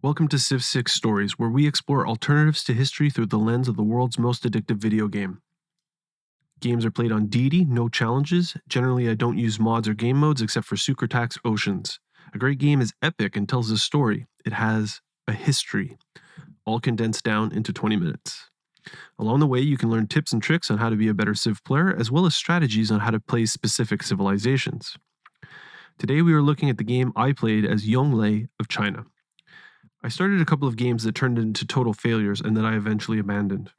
Welcome to Civ 6 Stories, where we explore alternatives to history through the lens of the world's most addictive video game. Games are played on Deity, no challenges. Generally, I don't use mods or game modes except for Sucretax Oceans. A great game is epic and tells a story. It has a history, all condensed down into 20 minutes. Along the way, you can learn tips and tricks on how to be a better Civ player, as well as strategies on how to play specific civilizations. Today, we are looking at the game I played as Yongle of China. I started a couple of games that turned into total failures and that I eventually abandoned.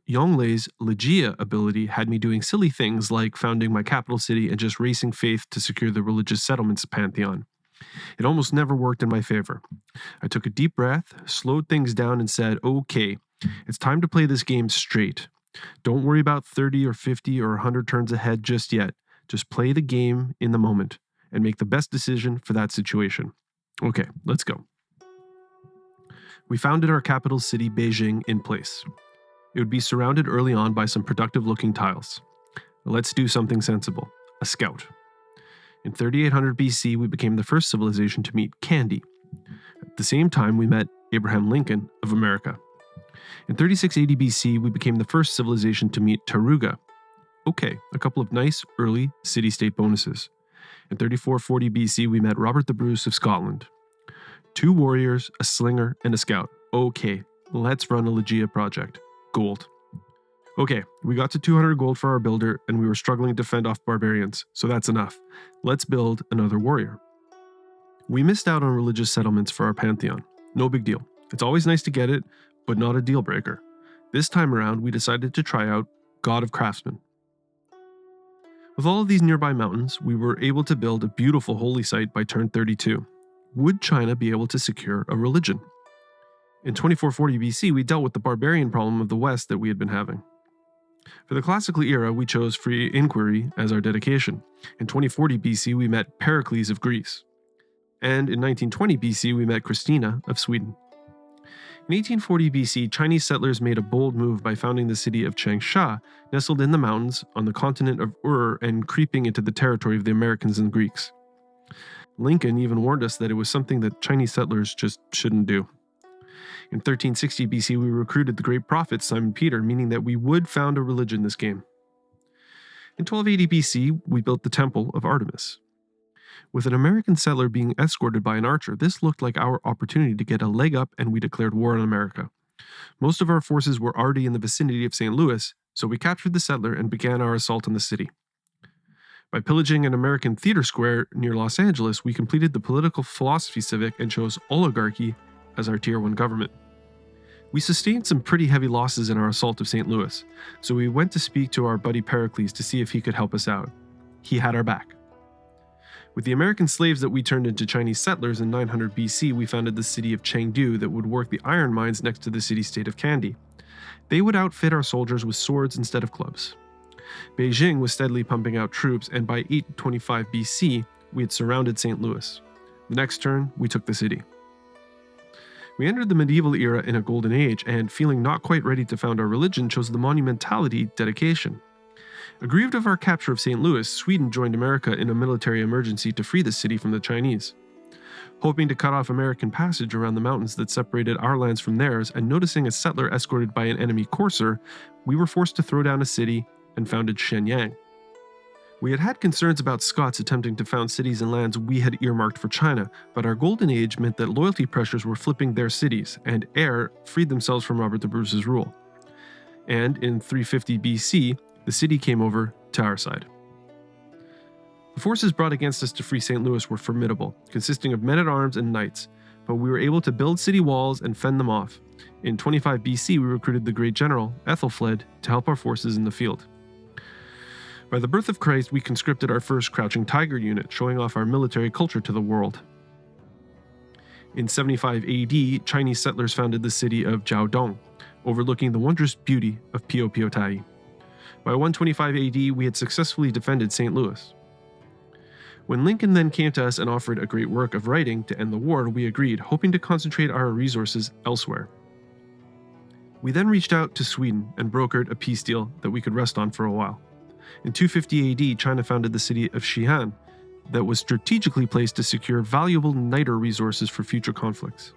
Yongle's Lijia ability had me doing silly things like founding my capital city and just racing faith to secure the religious settlements pantheon. It almost never worked in my favor. I took a deep breath, slowed things down, and said, okay, it's time to play this game straight. Don't worry about 30 or 50 or 100 turns ahead just yet. Just play the game in the moment and make the best decision for that situation. Okay, let's go. We founded our capital city, Beijing, in place. It would be surrounded early on by some productive-looking tiles. Let's do something sensible. A scout. In 3800 BC, we became the first civilization to meet Gandhi. At the same time, we met Abraham Lincoln of America. In 3680 BC, we became the first civilization to meet Taruga. Okay, a couple of nice early city-state bonuses. In 3440 BC, we met Robert the Bruce of Scotland. 2 warriors, a slinger, and a scout. Okay, let's run a Lijia project. Gold. Okay, we got to 200 gold for our builder, and we were struggling to fend off barbarians, so that's enough. Let's build another warrior. We missed out on religious settlements for our pantheon. No big deal. It's always nice to get it, but not a deal breaker. This time around, we decided to try out God of Craftsmen. With all of these nearby mountains, we were able to build a beautiful holy site by turn 32. Would China be able to secure a religion? In 2440 BC, we dealt with the barbarian problem of the West that we had been having. For the classical era, we chose free inquiry as our dedication. In 2040 BC, we met Pericles of Greece. And in 1920 BC, we met Kristina of Sweden. In 1840 BC, Chinese settlers made a bold move by founding the city of Changsha, nestled in the mountains on the continent of and creeping into the territory of the Americans and Greeks. Lincoln even warned us that it was something that Chinese settlers just shouldn't do. In 1360 BC, we recruited the great prophet Simon Peter, meaning that we would found a religion this game. In 1280 BC, we built the Temple of Artemis. With an American settler being escorted by an archer, this looked like our opportunity to get a leg up, and we declared war on America. Most of our forces were already in the vicinity of St. Louis, so we captured the settler and began our assault on the city. By pillaging an American theater square near Los Angeles, we completed the political philosophy civic and chose oligarchy as our Tier 1 government. We sustained some pretty heavy losses in our assault of St. Louis, so we went to speak to our buddy Pericles to see if he could help us out. He had our back. With the American slaves that we turned into Chinese settlers in 900 BC, we founded the city of Chengdu that would work the iron mines next to the city-state of Kandy. They would outfit our soldiers with swords instead of clubs. Beijing was steadily pumping out troops, and by 825 BC, we had surrounded St. Louis. The next turn, we took the city. We entered the medieval era in a golden age, and feeling not quite ready to found our religion, chose the monumentality dedication. Aggrieved of our capture of St. Louis, Sweden joined America in a military emergency to free the city from the Chinese. Hoping to cut off American passage around the mountains that separated our lands from theirs, and noticing a settler escorted by an enemy courser, we were forced to throw down a city and founded Shenyang. We had had concerns about Scots attempting to found cities and lands we had earmarked for China, but our golden age meant that loyalty pressures were flipping their cities, and Eyre freed themselves from Robert the Bruce's rule. And in 350 BC, the city came over to our side. The forces brought against us to free St. Louis were formidable, consisting of men-at-arms and knights, but we were able to build city walls and fend them off. In 25 BC, we recruited the great general, Ethelfled, to help our forces in the field. By the birth of Christ, we conscripted our first Crouching Tiger unit, showing off our military culture to the world. In 75 AD, Chinese settlers founded the city of Jiaodong, overlooking the wondrous beauty of Piopiotai. By 125 AD, we had successfully defended St. Louis. When Lincoln then came to us and offered a great work of writing to end the war, we agreed, hoping to concentrate our resources elsewhere. We then reached out to Sweden and brokered a peace deal that we could rest on for a while. In 250 AD, China founded the city of Xi'an that was strategically placed to secure valuable niter resources for future conflicts.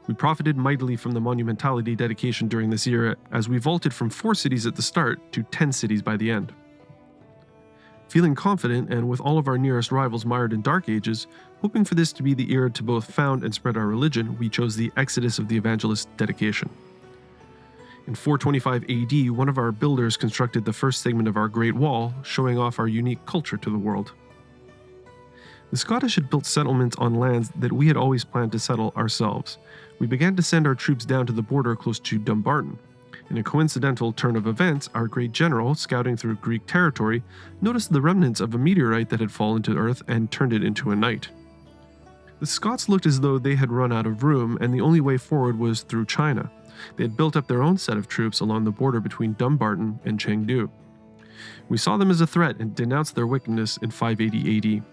We profited mightily from the monumentality dedication during this era, as we vaulted from 4 cities at the start to 10 cities by the end. Feeling confident, and with all of our nearest rivals mired in dark ages, hoping for this to be the era to both found and spread our religion, we chose the Exodus of the Evangelist dedication. In 425 AD, one of our builders constructed the first segment of our Great Wall, showing off our unique culture to the world. The Scottish had built settlements on lands that we had always planned to settle ourselves. We began to send our troops down to the border close to Dumbarton. In a coincidental turn of events, our great general, scouting through Greek territory, noticed the remnants of a meteorite that had fallen to Earth and turned it into a knight. The Scots looked as though they had run out of room, and the only way forward was through China. They had built up their own set of troops along the border between Dumbarton and Chengdu. We saw them as a threat and denounced their wickedness in 580 AD.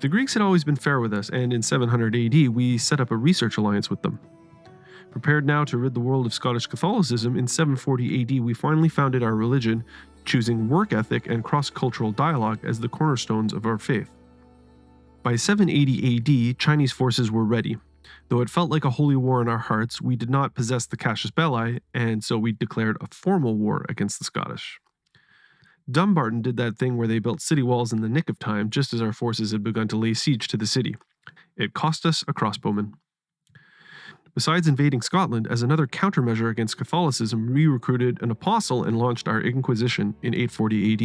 The Greeks had always been fair with us, and in 700 AD we set up a research alliance with them. Prepared now to rid the world of Scottish Catholicism, in 740 AD we finally founded our religion, choosing work ethic and cross-cultural dialogue as the cornerstones of our faith. By 780 AD, Chinese forces were ready. Though it felt like a holy war in our hearts, we did not possess the casus belli, and so we declared a formal war against the Scottish. Dumbarton did that thing where they built city walls in the nick of time, just as our forces had begun to lay siege to the city. It cost us a crossbowman. Besides invading Scotland, as another countermeasure against Catholicism, we recruited an apostle and launched our Inquisition in 840 AD.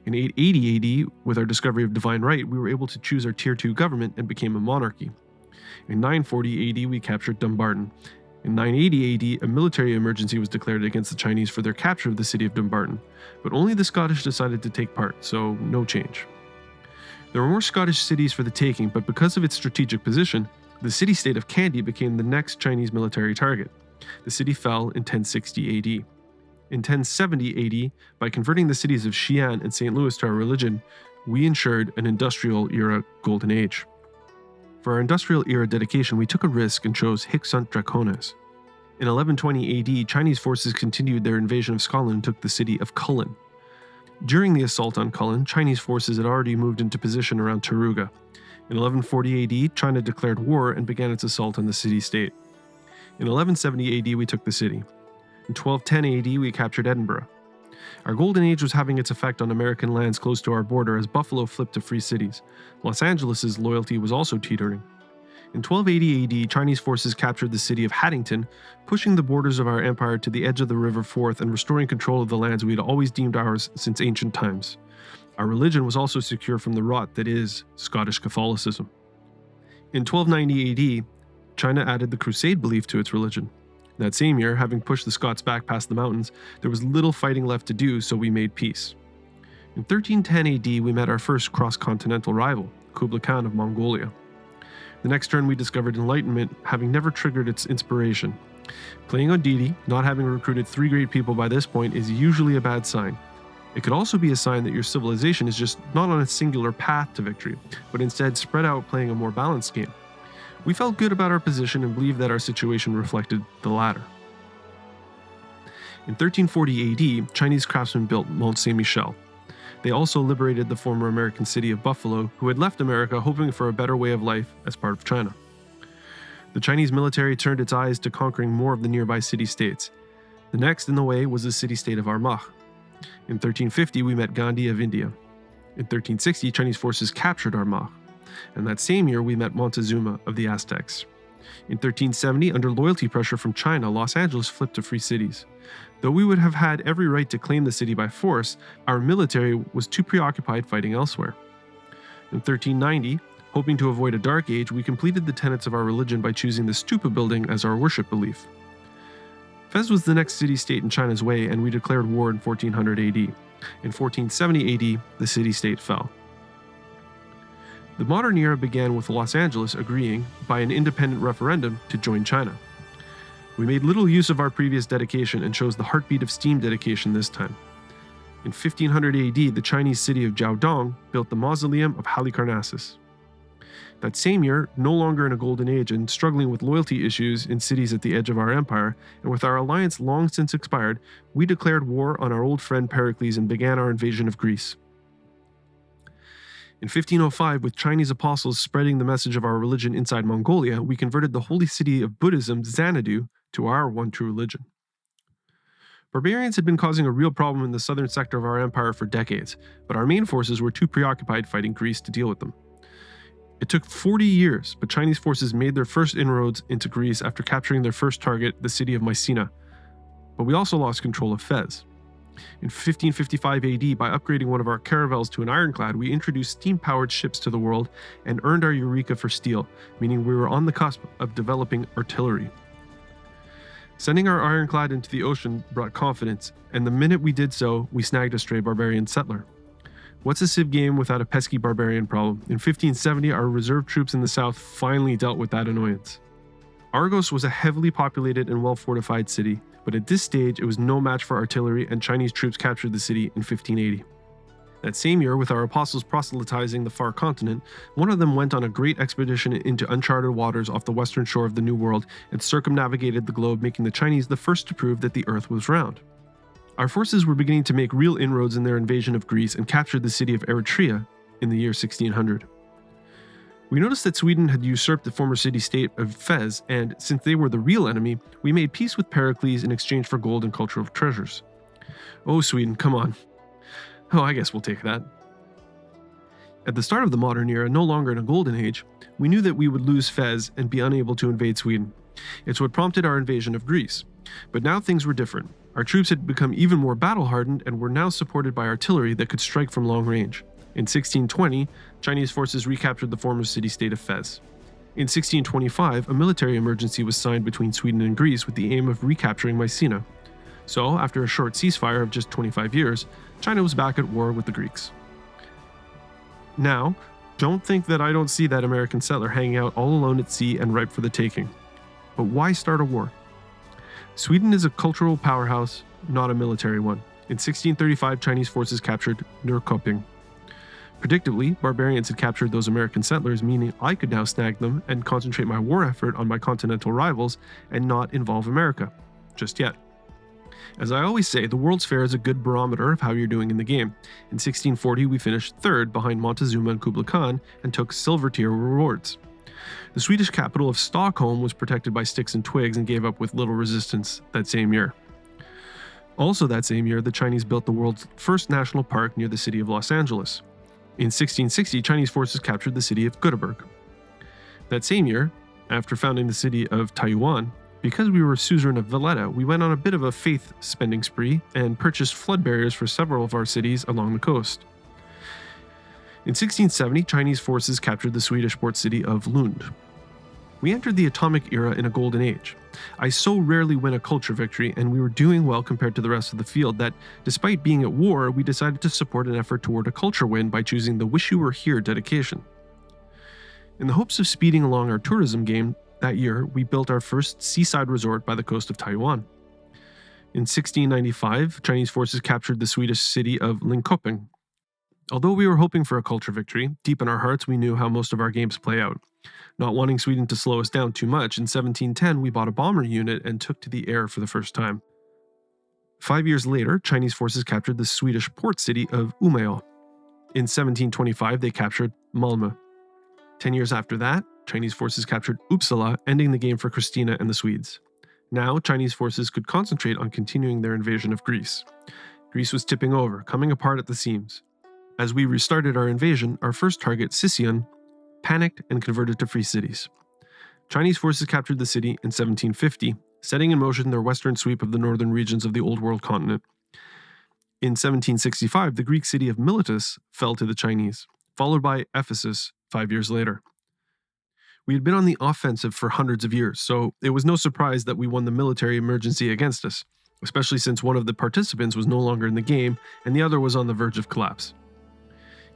In 880 AD, with our discovery of divine right, we were able to choose our Tier 2 government and became a monarchy. In 940 AD, we captured Dumbarton. In 980 AD, a military emergency was declared against the Chinese for their capture of the city of Dumbarton, but only the Scottish decided to take part, so no change. There were more Scottish cities for the taking, but because of its strategic position, the city-state of Kandy became the next Chinese military target. The city fell in 1060 AD. In 1070 AD, by converting the cities of Xi'an and St. Louis to our religion, we ensured an industrial era golden age. For our industrial era dedication, we took a risk and chose Hic Sunt Dracones. In 1120 AD, Chinese forces continued their invasion of Scotland and took the city of Cullen. During the assault on Cullen, Chinese forces had already moved into position around Taruga. In 1140 AD, China declared war and began its assault on the city-state. In 1170 AD, we took the city. In 1210 AD, we captured Edinburgh. Our golden age was having its effect on American lands close to our border as Buffalo flipped to free cities. Los Angeles' loyalty was also teetering. In 1280 AD, Chinese forces captured the city of Haddington, pushing the borders of our empire to the edge of the River Forth and restoring control of the lands we had always deemed ours since ancient times. Our religion was also secure from the rot that is Scottish Catholicism. In 1290 AD, China added the Crusade belief to its religion. That same year, having pushed the Scots back past the mountains, there was little fighting left to do, so we made peace. In 1310 AD, we met our first cross-continental rival, Kublai Khan of Mongolia. The next turn we discovered enlightenment, having never triggered its inspiration. Playing on Deity, not having recruited 3 great people by this point, is usually a bad sign. It could also be a sign that your civilization is just not on a singular path to victory, but instead spread out playing a more balanced game. We felt good about our position and believed that our situation reflected the latter. In 1340 AD, Chinese craftsmen built Mont Saint-Michel. They also liberated the former American city of Buffalo, who had left America hoping for a better way of life as part of China. The Chinese military turned its eyes to conquering more of the nearby city-states. The next in the way was the city-state of Armagh. In 1350, we met Gandhi of India. In 1360, Chinese forces captured Armagh. And that same year, we met Montezuma of the Aztecs. In 1370, under loyalty pressure from China, Los Angeles flipped to free cities. Though we would have had every right to claim the city by force, our military was too preoccupied fighting elsewhere. In 1390, hoping to avoid a dark age, we completed the tenets of our religion by choosing the stupa building as our worship belief. Fez was the next city-state in China's way, and we declared war in 1400 AD. In 1470 AD, the city-state fell. The modern era began with Los Angeles agreeing, by an independent referendum, to join China. We made little use of our previous dedication and chose the heartbeat of steam dedication this time. In 1500 AD, the Chinese city of Jiaodong built the mausoleum of Halicarnassus. That same year, no longer in a golden age and struggling with loyalty issues in cities at the edge of our empire, and with our alliance long since expired, we declared war on our old friend Pericles and began our invasion of Greece. In 1505, with Chinese apostles spreading the message of our religion inside Mongolia, we converted the holy city of Buddhism, Xanadu, to our one true religion. Barbarians had been causing a real problem in the southern sector of our empire for decades, but our main forces were too preoccupied fighting Greece to deal with them. It took 40 years, but Chinese forces made their first inroads into Greece after capturing their first target, the city of Mycena. But we also lost control of Fez. In 1555 AD, by upgrading one of our caravels to an ironclad, we introduced steam-powered ships to the world and earned our Eureka for steel, meaning we were on the cusp of developing artillery. Sending our ironclad into the ocean brought confidence, and the minute we did so, we snagged a stray barbarian settler. What's a Civ game without a pesky barbarian problem? In 1570, our reserve troops in the south finally dealt with that annoyance. Argos was a heavily populated and well-fortified city, but at this stage it was no match for artillery, and Chinese troops captured the city in 1580. That same year, with our apostles proselytizing the far continent, one of them went on a great expedition into uncharted waters off the western shore of the New World and circumnavigated the globe, making the Chinese the first to prove that the earth was round. Our forces were beginning to make real inroads in their invasion of Greece and captured the city of Eretria in the year 1600. We noticed that Sweden had usurped the former city-state of Fez, and since they were the real enemy, we made peace with Pericles in exchange for gold and cultural treasures. Oh, Sweden, come on. Oh, I guess we'll take that. At the start of the modern era, no longer in a golden age, we knew that we would lose Fez and be unable to invade Sweden. It's what prompted our invasion of Greece. But now things were different. Our troops had become even more battle-hardened and were now supported by artillery that could strike from long range. In 1620, Chinese forces recaptured the former city-state of Fez. In 1625, a military emergency was signed between Sweden and Greece with the aim of recapturing Mycena. So, after a short ceasefire of just 25 years, China was back at war with the Greeks. Now, don't think that I don't see that American settler hanging out all alone at sea and ripe for the taking. But why start a war? Sweden is a cultural powerhouse, not a military one. In 1635, Chinese forces captured Norrköping. Predictably, barbarians had captured those American settlers, meaning I could now snag them and concentrate my war effort on my continental rivals and not involve America. Just yet. As I always say, the World's Fair is a good barometer of how you're doing in the game. In 1640, we finished third behind Montezuma and Kublai Khan and took silver tier rewards. The Swedish capital of Stockholm was protected by sticks and twigs and gave up with little resistance that same year. Also that same year, the Chinese built the world's first national park near the city of Los Angeles. In 1660, Chinese forces captured the city of Göteborg. That same year, after founding the city of Taiwan, because we were suzerain of Valletta, we went on a bit of a faith spending spree and purchased flood barriers for several of our cities along the coast. In 1670, Chinese forces captured the Swedish port city of Lund. We entered the atomic era in a golden age. I so rarely win a culture victory, and we were doing well compared to the rest of the field that, despite being at war, we decided to support an effort toward a culture win by choosing the Wish You Were Here dedication. In the hopes of speeding along our tourism game, that year we built our first seaside resort by the coast of Taiwan. In 1695, Chinese forces captured the Swedish city of Linköping. Although we were hoping for a culture victory, deep in our hearts we knew how most of our games play out. Not wanting Sweden to slow us down too much, in 1710 we bought a bomber unit and took to the air for the first time. 5 years later, Chinese forces captured the Swedish port city of Umeå. In 1725 they captured Malmö. 10 years after that, Chinese forces captured Uppsala, ending the game for Kristina and the Swedes. Now, Chinese forces could concentrate on continuing their invasion of Greece. Greece was tipping over, coming apart at the seams. As we restarted our invasion, our first target, Sicyon, panicked and converted to free cities. Chinese forces captured the city in 1750, setting in motion their western sweep of the northern regions of the Old World continent. In 1765, the Greek city of Miletus fell to the Chinese, followed by Ephesus 5 years later. We had been on the offensive for hundreds of years, so it was no surprise that we won the military emergency against us, especially since one of the participants was no longer in the game and the other was on the verge of collapse.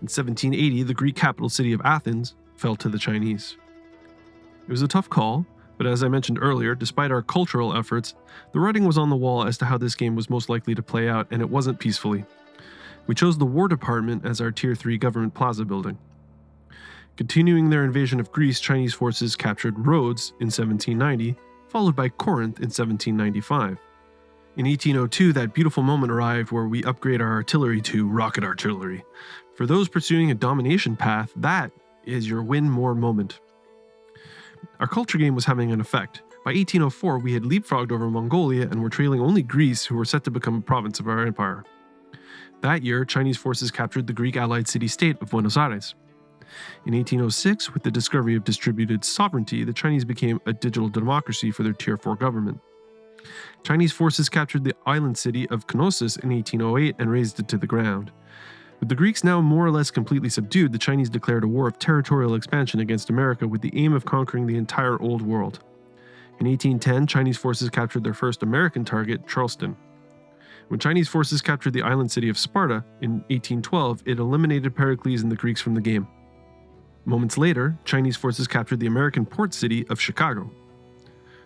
In 1780, the Greek capital city of Athens fell to the Chinese. It was a tough call, but as I mentioned earlier, despite our cultural efforts, the writing was on the wall as to how this game was most likely to play out, and it wasn't peacefully. We chose the War Department as our Tier 3 government plaza building. Continuing their invasion of Greece, Chinese forces captured Rhodes in 1790, followed by Corinth in 1795. In 1802, that beautiful moment arrived where we upgrade our artillery to rocket artillery. For those pursuing a domination path, that is your win more moment. Our culture game was having an effect. By 1804, we had leapfrogged over Mongolia and were trailing only Greece, who were set to become a province of our empire. That year, Chinese forces captured the Greek allied city-state of Buenos Aires. In 1806, with the discovery of distributed sovereignty, the Chinese became a digital democracy for their Tier 4 government. Chinese forces captured the island city of Knossos in 1808 and razed it to the ground. With the Greeks now more or less completely subdued, the Chinese declared a war of territorial expansion against America with the aim of conquering the entire Old World. In 1810, Chinese forces captured their first American target, Charleston. When Chinese forces captured the island city of Sparta in 1812, it eliminated Pericles and the Greeks from the game. Moments later, Chinese forces captured the American port city of Chicago.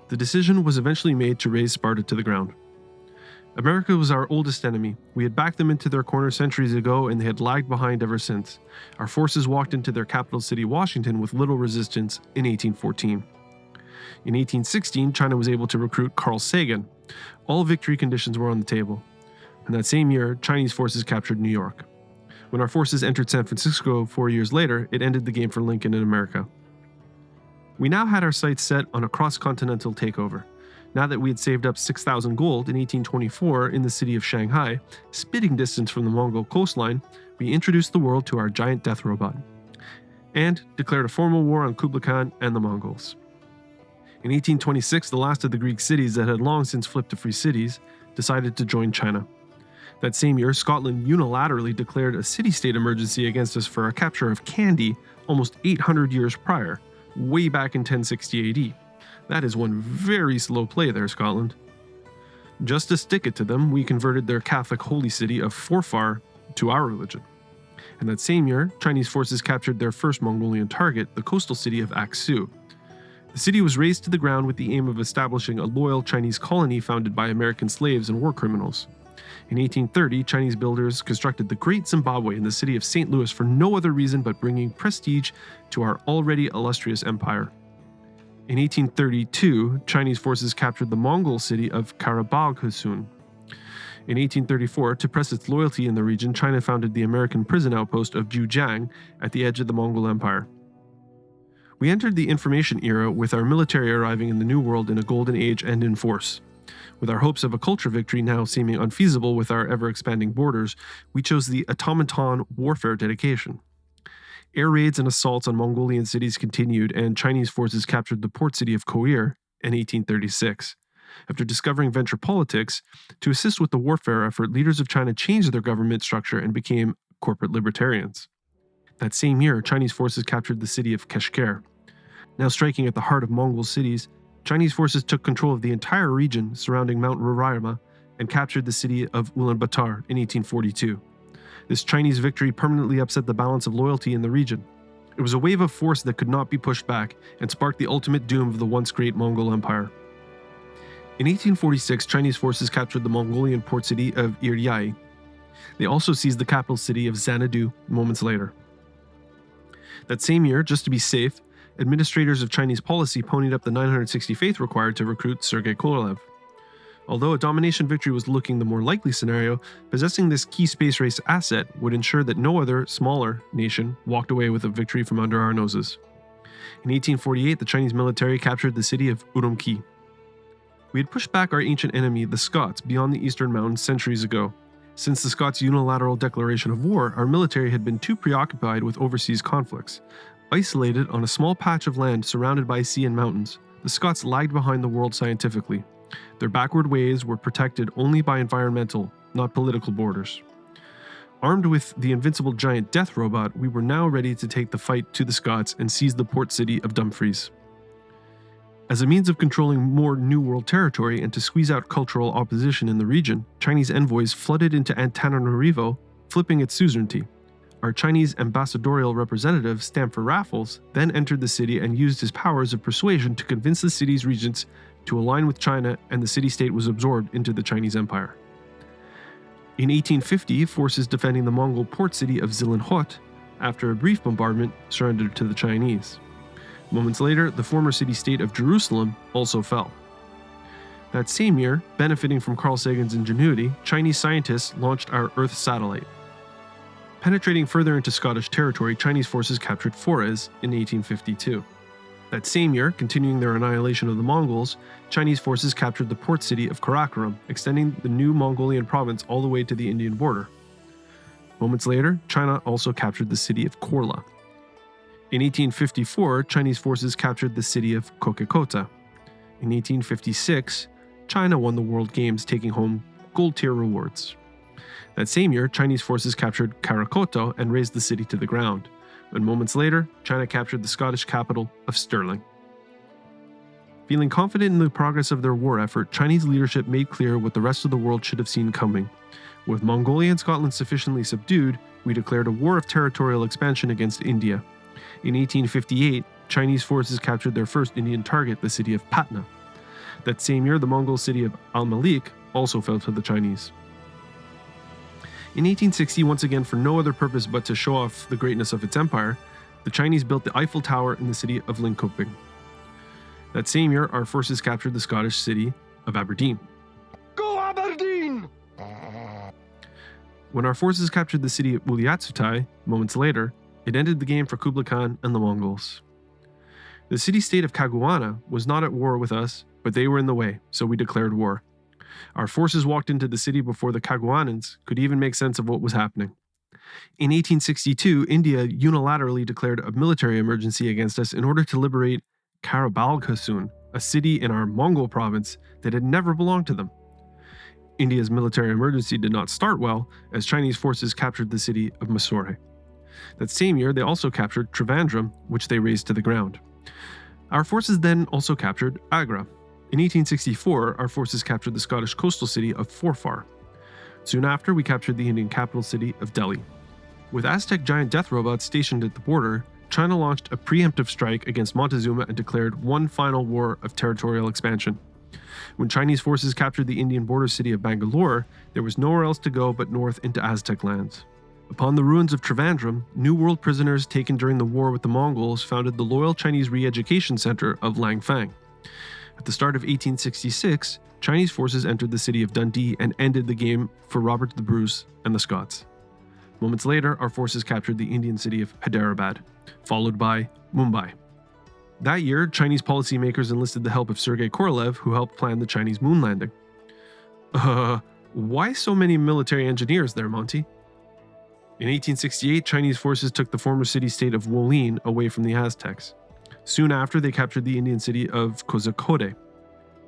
The decision was eventually made to raze Sparta to the ground. America was our oldest enemy. We had backed them into their corner centuries ago, and they had lagged behind ever since. Our forces walked into their capital city, Washington, with little resistance in 1814. In 1816, China was able to recruit Carl Sagan. All victory conditions were on the table. In that same year, Chinese forces captured New York. When our forces entered San Francisco 4 years later, it ended the game for Lincoln and America. We now had our sights set on a cross-continental takeover. Now that we had saved up 6,000 gold in 1824 in the city of Shanghai, spitting distance from the Mongol coastline, we introduced the world to our giant death robot, and declared a formal war on Kublai Khan and the Mongols. In 1826, the last of the Greek cities that had long since flipped to free cities decided to join China. That same year, Scotland unilaterally declared a city-state emergency against us for our capture of Kandy almost 800 years prior, way back in 1060 AD. That is one very slow play there, Scotland. Just to stick it to them, we converted their Catholic holy city of Forfar to our religion. And that same year, Chinese forces captured their first Mongolian target, the coastal city of Aksu. The city was razed to the ground with the aim of establishing a loyal Chinese colony founded by American slaves and war criminals. In 1830, Chinese builders constructed the Great Zimbabwe in the city of St. Louis for no other reason but bringing prestige to our already illustrious empire. In 1832, Chinese forces captured the Mongol city of Karabaghusun. In 1834, to press its loyalty in the region, China founded the American prison outpost of Zhujiang at the edge of the Mongol Empire. We entered the information era with our military arriving in the New World in a golden age and in force. With our hopes of a culture victory now seeming unfeasible with our ever-expanding borders, we chose the automaton warfare dedication. Air raids and assaults on Mongolian cities continued, and Chinese forces captured the port city of Koir in 1836. After discovering venture politics, to assist with the warfare effort, leaders of China changed their government structure and became corporate libertarians. That same year, Chinese forces captured the city of Kashgar. Now striking at the heart of Mongol cities, Chinese forces took control of the entire region surrounding Mount Roraima and captured the city of Ulaanbaatar in 1842. This Chinese victory permanently upset the balance of loyalty in the region. It was a wave of force that could not be pushed back and sparked the ultimate doom of the once great Mongol Empire. In 1846, Chinese forces captured the Mongolian port city of Iryai. They also seized the capital city of Xanadu moments later. That same year, just to be safe, administrators of Chinese policy ponied up the 960 faith required to recruit Sergei Korolev. Although a domination victory was looking the more likely scenario, possessing this key space race asset would ensure that no other, smaller nation walked away with a victory from under our noses. In 1848, the Chinese military captured the city of Urumqi. We had pushed back our ancient enemy, the Scots, beyond the Eastern Mountains centuries ago. Since the Scots' unilateral declaration of war, our military had been too preoccupied with overseas conflicts. Isolated on a small patch of land surrounded by sea and mountains, the Scots lagged behind the world scientifically. Their backward ways were protected only by environmental, not political borders. Armed with the invincible giant death robot, we were now ready to take the fight to the Scots and seize the port city of Dumfries. As a means of controlling more New World territory and to squeeze out cultural opposition in the region, Chinese envoys flooded into Antananarivo, flipping its suzerainty. Our Chinese ambassadorial representative, Stamford Raffles, then entered the city and used his powers of persuasion to convince the city's regents to align with China, and the city-state was absorbed into the Chinese Empire. In 1850, forces defending the Mongol port city of Zilin-Hot, after a brief bombardment, surrendered to the Chinese. Moments later, the former city-state of Jerusalem also fell. That same year, benefiting from Carl Sagan's ingenuity, Chinese scientists launched our Earth satellite. Penetrating further into Scottish territory, Chinese forces captured Forez in 1852. That same year, continuing their annihilation of the Mongols, Chinese forces captured the port city of Karakoram, extending the new Mongolian province all the way to the Indian border. Moments later, China also captured the city of Korla. In 1854, Chinese forces captured the city of Kokekota. In 1856, China won the World Games, taking home gold tier rewards. That same year, Chinese forces captured Karakoto and razed the city to the ground. And moments later, China captured the Scottish capital of Stirling. Feeling confident in the progress of their war effort, Chinese leadership made clear what the rest of the world should have seen coming. With Mongolia and Scotland sufficiently subdued, we declared a war of territorial expansion against India. In 1858, Chinese forces captured their first Indian target, the city of Patna. That same year, the Mongol city of Al-Malik also fell to the Chinese. In 1860, once again for no other purpose but to show off the greatness of its empire, the Chinese built the Eiffel Tower in the city of Linköping. That same year, our forces captured the Scottish city of Aberdeen. Go Aberdeen! When our forces captured the city of Uliassutai, moments later, it ended the game for Kublai Khan and the Mongols. The city-state of Caguana was not at war with us, but they were in the way, so we declared war. Our forces walked into the city before the Caguanans could even make sense of what was happening. In 1862, India unilaterally declared a military emergency against us in order to liberate Karabalkhasun, a city in our Mongol province that had never belonged to them. India's military emergency did not start well, as Chinese forces captured the city of Mysore. That same year, they also captured Trivandrum, which they razed to the ground. Our forces then also captured Agra. In 1864, our forces captured the Scottish coastal city of Forfar. Soon after, we captured the Indian capital city of Delhi. With Aztec giant death robots stationed at the border, China launched a preemptive strike against Montezuma and declared one final war of territorial expansion. When Chinese forces captured the Indian border city of Bangalore, there was nowhere else to go but north into Aztec lands. Upon the ruins of Trivandrum, New World prisoners taken during the war with the Mongols founded the Loyal Chinese Re-Education Center of Langfang. At the start of 1866, Chinese forces entered the city of Dundee and ended the game for Robert the Bruce and the Scots. Moments later, our forces captured the Indian city of Hyderabad, followed by Mumbai. That year, Chinese policymakers enlisted the help of Sergei Korolev, who helped plan the Chinese moon landing. Why so many military engineers there, Monty? In 1868, Chinese forces took the former city-state of Wolin away from the Aztecs. Soon after, they captured the Indian city of Kozhikode.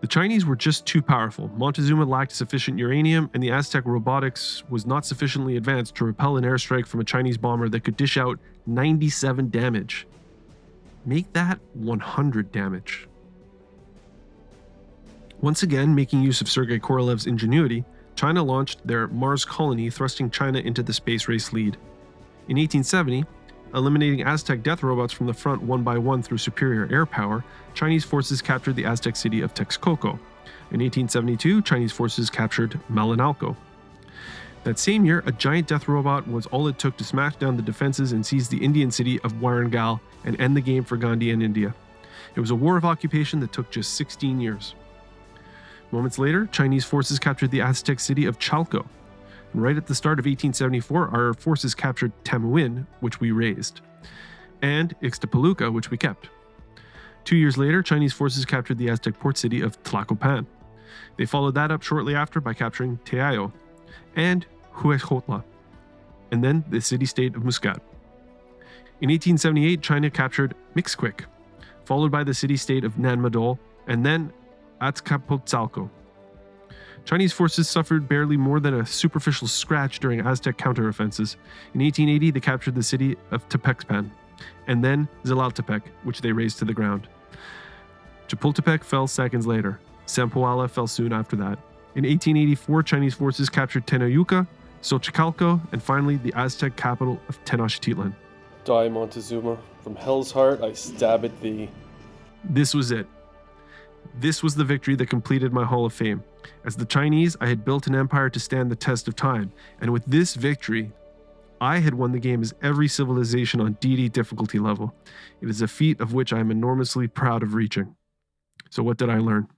The Chinese were just too powerful. Montezuma lacked sufficient uranium, and the Aztec robotics was not sufficiently advanced to repel an airstrike from a Chinese bomber that could dish out 97 damage. Make that 100 damage. Once again, making use of Sergei Korolev's ingenuity, China launched their Mars colony, thrusting China into the space race lead. In 1870, eliminating Aztec death robots from the front one by one through superior air power, Chinese forces captured the Aztec city of Texcoco. In 1872, Chinese forces captured Malinalco. That same year, a giant death robot was all it took to smash down the defenses and seize the Indian city of Warangal and end the game for Gandhi and India. It was a war of occupation that took just 16 years. Moments later, Chinese forces captured the Aztec city of Chalco. And right at the start of 1874, our forces captured Tamuin, which we razed, and Ixtapaluca, which we kept. 2 years later, Chinese forces captured the Aztec port city of Tlacopan. They followed that up shortly after by capturing Teayo and Huejotla, and then the city-state of Muscat. In 1878, China captured Mixquic, followed by the city-state of Nanmadol, and then Azcapotzalco. Chinese forces suffered barely more than a superficial scratch during Aztec counteroffenses. In 1880, they captured the city of Tepexpan, and then Zilaltepec, which they razed to the ground. Chapultepec fell seconds later. Zempoala fell soon after that. In 1884, Chinese forces captured Tenayuca, Xochicalco, and finally the Aztec capital of Tenochtitlan. Die, Montezuma. From hell's heart, I stab at thee. This was it. This was the victory that completed my Hall of Fame. As the Chinese, I had built an empire to stand the test of time, and with this victory, I had won the game as every civilization on Deity difficulty level. It is a feat of which I am enormously proud of reaching. So what did I learn?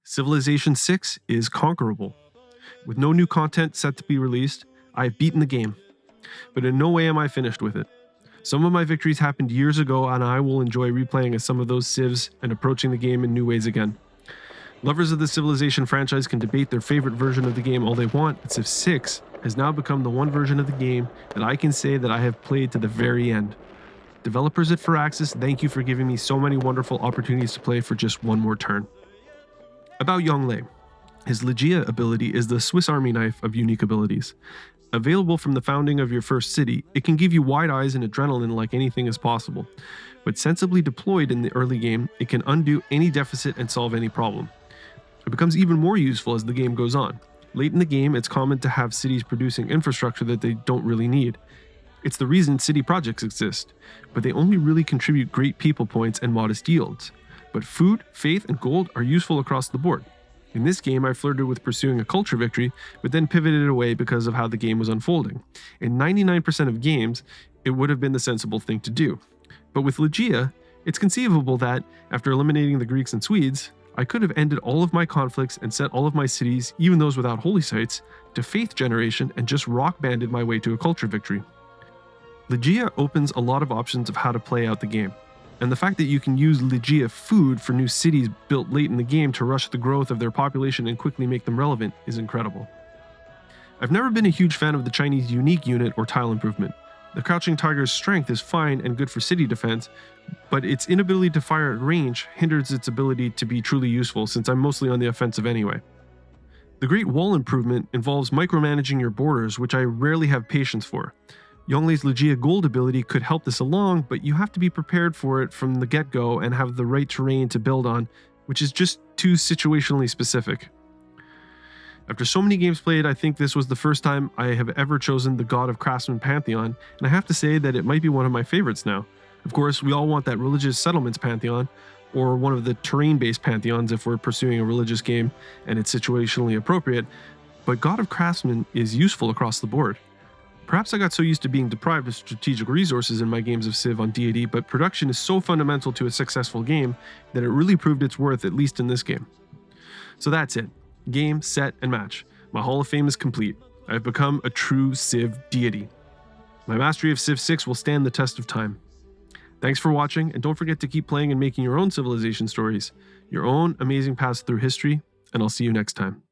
Civilization 6 is conquerable. With no new content set to be released, I have beaten the game. But in no way am I finished with it. Some of my victories happened years ago, and I will enjoy replaying some of those civs and approaching the game in new ways again. Lovers of the Civilization franchise can debate their favorite version of the game all they want, but Civ 6 has now become the one version of the game that I can say that I have played to the very end. Developers at Firaxis, thank you for giving me so many wonderful opportunities to play for just one more turn. About Yongle. His Lijia ability is the Swiss Army knife of unique abilities. Available from the founding of your first city, it can give you wide eyes and adrenaline like anything is possible. But sensibly deployed in the early game, it can undo any deficit and solve any problem. It becomes even more useful as the game goes on. Late in the game, it's common to have cities producing infrastructure that they don't really need. It's the reason city projects exist, but they only really contribute great people points and modest yields. But food, faith, and gold are useful across the board. In this game, I flirted with pursuing a culture victory, but then pivoted away because of how the game was unfolding. In 99% of games, it would have been the sensible thing to do. But with Lijia, it's conceivable that, after eliminating the Greeks and Swedes, I could have ended all of my conflicts and set all of my cities, even those without holy sites, to faith generation and just rock-banded my way to a culture victory. Lijia opens a lot of options of how to play out the game, and the fact that you can use Lijia food for new cities built late in the game to rush the growth of their population and quickly make them relevant is incredible. I've never been a huge fan of the Chinese unique unit or tile improvement. The Crouching Tiger's strength is fine and good for city defense, but its inability to fire at range hinders its ability to be truly useful since I'm mostly on the offensive anyway. The Great Wall improvement involves micromanaging your borders, which I rarely have patience for. Yongle's Lijia Gold ability could help this along, but you have to be prepared for it from the get-go and have the right terrain to build on, which is just too situationally specific. After so many games played, I think this was the first time I have ever chosen the God of Craftsmen Pantheon, and I have to say that it might be one of my favorites now. Of course, we all want that religious settlements pantheon, or one of the terrain-based pantheons if we're pursuing a religious game and it's situationally appropriate, but God of Craftsmen is useful across the board. Perhaps I got so used to being deprived of strategic resources in my games of Civ on Deity, but production is so fundamental to a successful game that it really proved its worth, at least in this game. So that's it. Game, set, and match. My Hall of Fame is complete. I've become a true Civ deity. My mastery of Civ 6 will stand the test of time. Thanks for watching, and don't forget to keep playing and making your own civilization stories, your own amazing paths through history, and I'll see you next time.